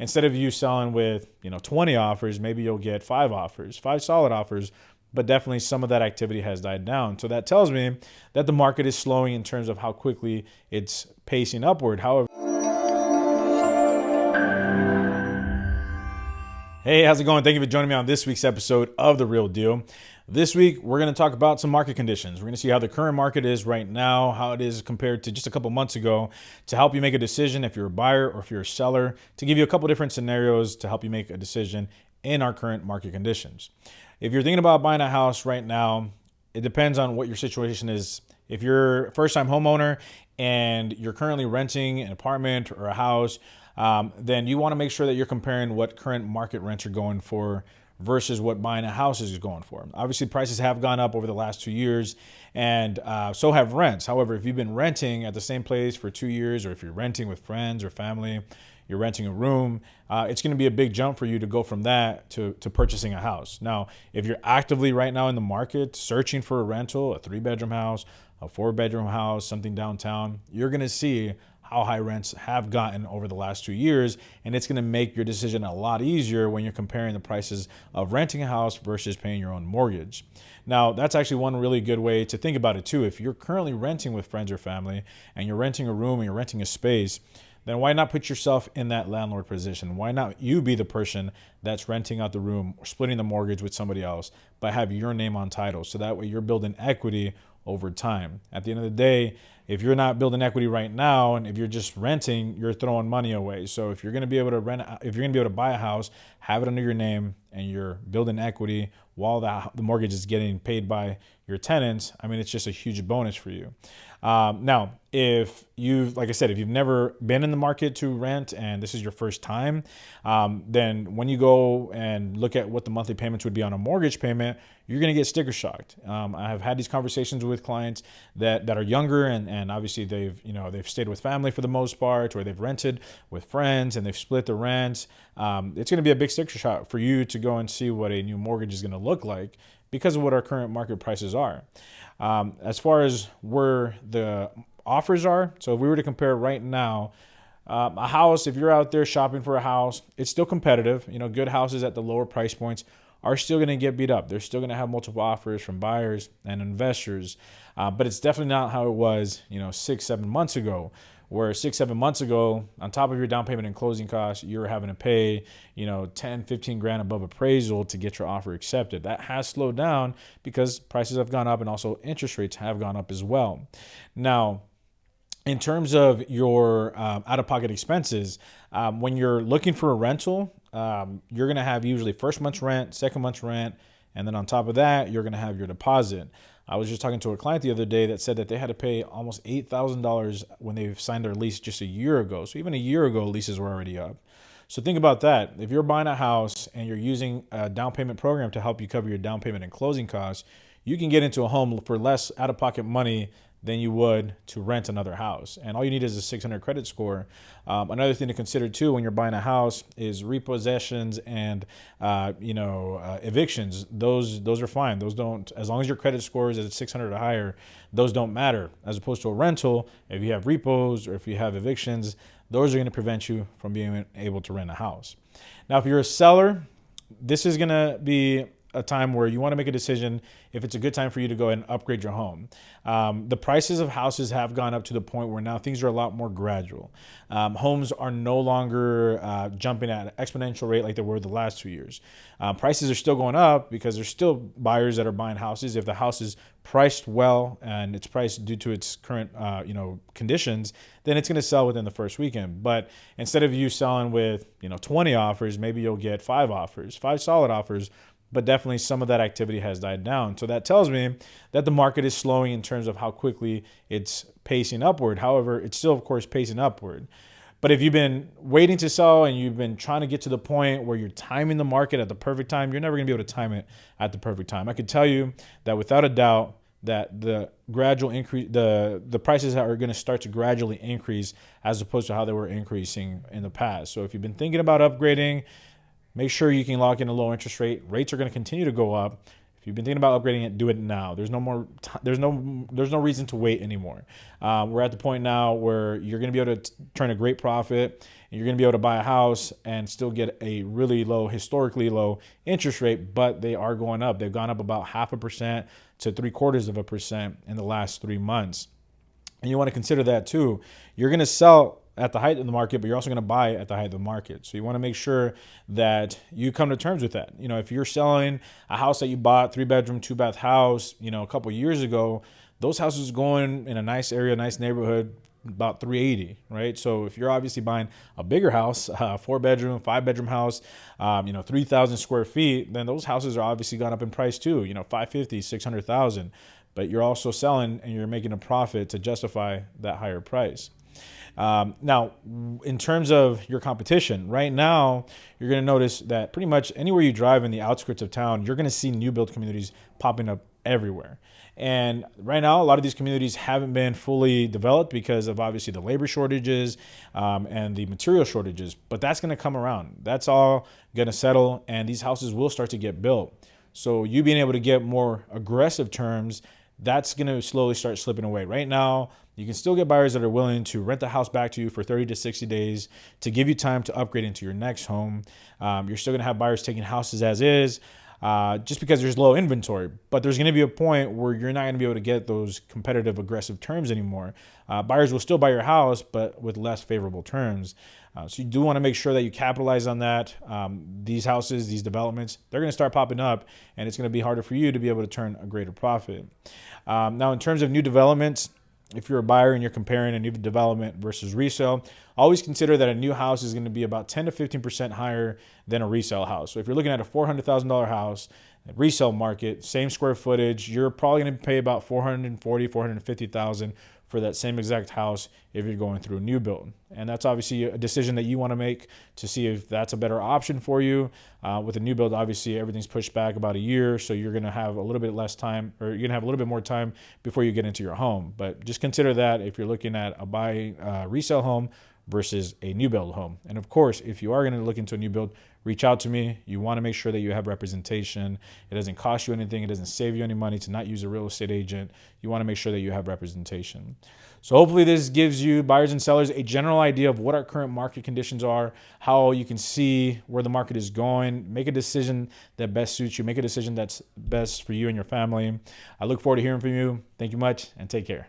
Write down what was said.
instead of you selling with 20 offers, maybe you'll get 5 offers, 5 solid offers, but definitely some of that activity has died down. So that tells me that the market is slowing in terms of how quickly it's pacing upward. However, hey, how's it going? Thank you for joining me on this week's episode of The Real Deal. This week, we're going to talk about some market conditions. We're going to see how the current market is right now, how it is compared to just a couple months ago, to help you make a decision if you're a buyer or if you're a seller, to give you a couple different scenarios to help you make a decision in our current market conditions. If you're thinking about buying a house right now, it depends on what your situation is. If you're a first-time homeowner and you're currently renting an apartment or a house, then you want to make sure that you're comparing what current market rents are going for versus what buying a house is going for. Obviously, prices have gone up over the last 2 years, and so have rents. However, if you've been renting at the same place for 2 years, or if you're renting with friends or family, you're renting a room, it's going to be a big jump for you to go from that to purchasing a house. Now, if you're actively right now in the market searching for a rental, a 3-bedroom house, a 4-bedroom house, something downtown, you're going to see how high rents have gotten over the last 2 years, and it's going to make your decision a lot easier when you're comparing the prices of renting a house versus paying your own mortgage. Now, that's actually one really good way to think about it too. If you're currently renting with friends or family and you're renting a room and you're renting a space, then why not put yourself in that landlord position? Why not you be the person that's renting out the room or splitting the mortgage with somebody else, but have your name on title? So that way you're building equity over time. At the end of the day, if you're not building equity right now, and if you're just renting, you're throwing money away. So if you're going to be able to if you're going to be able to buy a house, have it under your name, and you're building equity while the mortgage is getting paid by your tenants, I mean, it's just a huge bonus for you. Now, if like I said, if you've never been in the market to rent and this is your first time, then when you go and look at what the monthly payments would be on a mortgage payment, you're going to get sticker shocked. I have had these conversations with clients that are younger, and obviously they've stayed with family for the most part, or they've rented with friends and they've split the rent. It's going to be a big sticker shock for you to go and see what a new mortgage is going to look like because of what our current market prices are. As far as where the offers are, so if we were to compare right now, a house, if you're out there shopping for a house, it's still competitive. Good houses at the lower price points are still going to get beat up. They're still going to have multiple offers from buyers and investors, but it's definitely not how it was, 6-7 months ago, where 6-7 months ago, on top of your down payment and closing costs, you're having to pay, 10-15 grand above appraisal to get your offer accepted. That has slowed down because prices have gone up and also interest rates have gone up as well. Now, in terms of your out-of-pocket expenses, when you're looking for a rental, you're going to have usually first month's rent, second month's rent, and then on top of that, you're going to have your deposit. I was just talking to a client the other day that said that they had to pay almost $8,000 when they signed their lease just a year ago. So even a year ago, leases were already up. So think about that. If you're buying a house and you're using a down payment program to help you cover your down payment and closing costs, you can get into a home for less out-of-pocket money than you would to rent another house. And all you need is a 600 credit score. Another thing to consider too when you're buying a house is repossessions and evictions. Those are fine. Those don't, as long as your credit score is at 600 or higher, those don't matter. As opposed to a rental, if you have repos or if you have evictions, those are going to prevent you from being able to rent a house. Now, if you're a seller, this is going to be a time where you want to make a decision if it's a good time for you to go and upgrade your home. The prices of houses have gone up to the point where now things are a lot more gradual. Homes are no longer jumping at an exponential rate like they were the last 2 years. Prices are still going up because there's still buyers that are buying houses. If the house is priced well and it's priced due to its current conditions, then it's going to sell within the first weekend. But instead of you selling with 20 offers, maybe you'll get 5 offers, 5 solid offers, but definitely some of that activity has died down. So that tells me that the market is slowing in terms of how quickly it's pacing upward. However, it's still, of course, pacing upward. But if you've been waiting to sell and you've been trying to get to the point where you're timing the market at the perfect time, you're never going to be able to time it at the perfect time. I can tell you that without a doubt that the gradual increase, the prices are going to start to gradually increase as opposed to how they were increasing in the past. So if you've been thinking about upgrading, make sure you can lock in a low interest rate. Rates are going to continue to go up. If you've been thinking about upgrading it, do it now. There's no reason to wait anymore. We're at the point now where you're going to be able to turn a great profit and you're going to be able to buy a house and still get a really low, historically low interest rate, but they are going up. They've gone up about 0.5% to 0.75% in the last 3 months. And you want to consider that too. You're going to sell at the height of the market, but you're also going to buy at the height of the market. So you want to make sure that you come to terms with that. If you're selling a house that you bought, 3-bedroom, 2-bath house, a couple years ago, those houses going in a nice area, nice neighborhood, about 380, right? So if you're obviously buying a bigger house, 4-bedroom, 5-bedroom house, 3,000 square feet, then those houses are obviously gone up in price too, 550, 600,000, but you're also selling and you're making a profit to justify that higher price. Now, in terms of your competition, right now, you're going to notice that pretty much anywhere you drive in the outskirts of town, you're going to see new build communities popping up everywhere. And right now, a lot of these communities haven't been fully developed because of obviously the labor shortages and the material shortages, but that's going to come around. That's all going to settle, and these houses will start to get built. So you being able to get more aggressive terms, that's going to slowly start slipping away. Right now, you can still get buyers that are willing to rent the house back to you for 30 to 60 days to give you time to upgrade into your next home. You're still going to have buyers taking houses as is just because there's low inventory. But there's going to be a point where you're not going to be able to get those competitive, aggressive terms anymore. Buyers will still buy your house, but with less favorable terms. So you do want to make sure that you capitalize on that. These houses, these developments, they're going to start popping up, and it's going to be harder for you to be able to turn a greater profit. Now, in terms of new developments, if you're a buyer and you're comparing a new development versus resale, always consider that a new house is going to be about 10 to 15% higher than a resale house. So if you're looking at a $400,000 house, resale market, same square footage, you're probably going to pay about $440,000, $450,000 for that same exact house if you're going through a new build. And that's obviously a decision that you want to make to see if that's a better option for you. With a new build, obviously everything's pushed back about a year, so you're going to have a little bit less time, or you're going to have a little bit more time before you get into your home. But just consider that if you're looking at a resale home versus a new build home. And of course, if you are going to look into a new build, reach out to me. You want to make sure that you have representation. It doesn't cost you anything. It doesn't save you any money to not use a real estate agent. You want to make sure that you have representation. So hopefully this gives you buyers and sellers a general idea of what our current market conditions are, how you can see where the market is going, make a decision that best suits you, make a decision that's best for you and your family. I look forward to hearing from you. Thank you much, and take care.